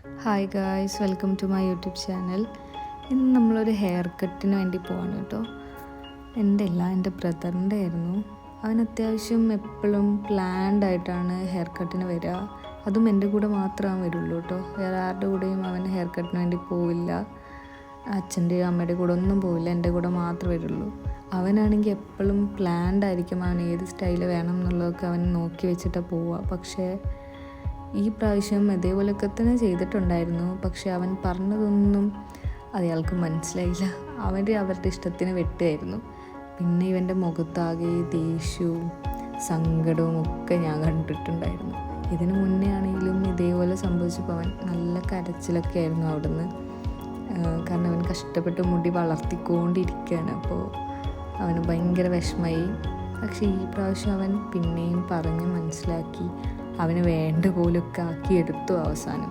Hi guys, welcome to my YouTube channel. ഇന്ന് നമ്മളൊരു hair കട്ടിന് വേണ്ടി പോവാണ് കേട്ടോ. എൻ്റെ ബ്രദറിൻ്റെ ആയിരുന്നു. അവൻ അത്യാവശ്യം എപ്പോഴും പ്ലാൻഡ് ആയിട്ടാണ് ഹെയർ കട്ടിന് വരിക. അതും എൻ്റെ കൂടെ മാത്രമേ വരുള്ളൂ കേട്ടോ. വേറെ ആരുടെ കൂടെയും അവൻ ഹെയർ കട്ടിന് വേണ്ടി പോവില്ല. അച്ഛൻ്റെയും അമ്മയുടെ കൂടെ ഒന്നും പോവില്ല, എൻ്റെ കൂടെ മാത്രമേ വരുള്ളൂ. അവനാണെങ്കിൽ എപ്പോഴും പ്ലാൻഡ് ആയിരിക്കും. അവൻ ഏത് സ്റ്റൈല് വേണം എന്നുള്ളതൊക്കെ അവൻ നോക്കി വെച്ചിട്ടാണ് പോവുക. പക്ഷേ ഈ പ്രാവശ്യം അതേപോലെയൊക്കെ തന്നെ ചെയ്തിട്ടുണ്ടായിരുന്നു. പക്ഷെ അവൻ പറഞ്ഞതൊന്നും അയാൾക്ക് മനസ്സിലായില്ല. അവരുടെ ഇഷ്ടത്തിന് വെട്ടുമായിരുന്നു. പിന്നെ ഇവൻ്റെ മുഖത്താകെ ദേഷ്യവും സങ്കടവും ഒക്കെ ഞാൻ കണ്ടിട്ടുണ്ടായിരുന്നു. ഇതിനു മുന്നേ ആണെങ്കിലും ഇതേപോലെ സംഭവിച്ചപ്പോൾ അവൻ നല്ല കരച്ചിലൊക്കെ ആയിരുന്നു അവിടുന്ന്. കാരണം അവൻ കഷ്ടപ്പെട്ട് മുടി വളർത്തിക്കൊണ്ടിരിക്കുകയാണ്. അപ്പോൾ അവന് ഭയങ്കര വിഷമമായി. പക്ഷേ ഈ പ്രാവശ്യം അവൻ പിന്നെയും പറഞ്ഞ് മനസ്സിലാക്കി. അവന് വേണ്ട പോലൊക്കെ ആക്കിയെടുത്തു അവസാനം.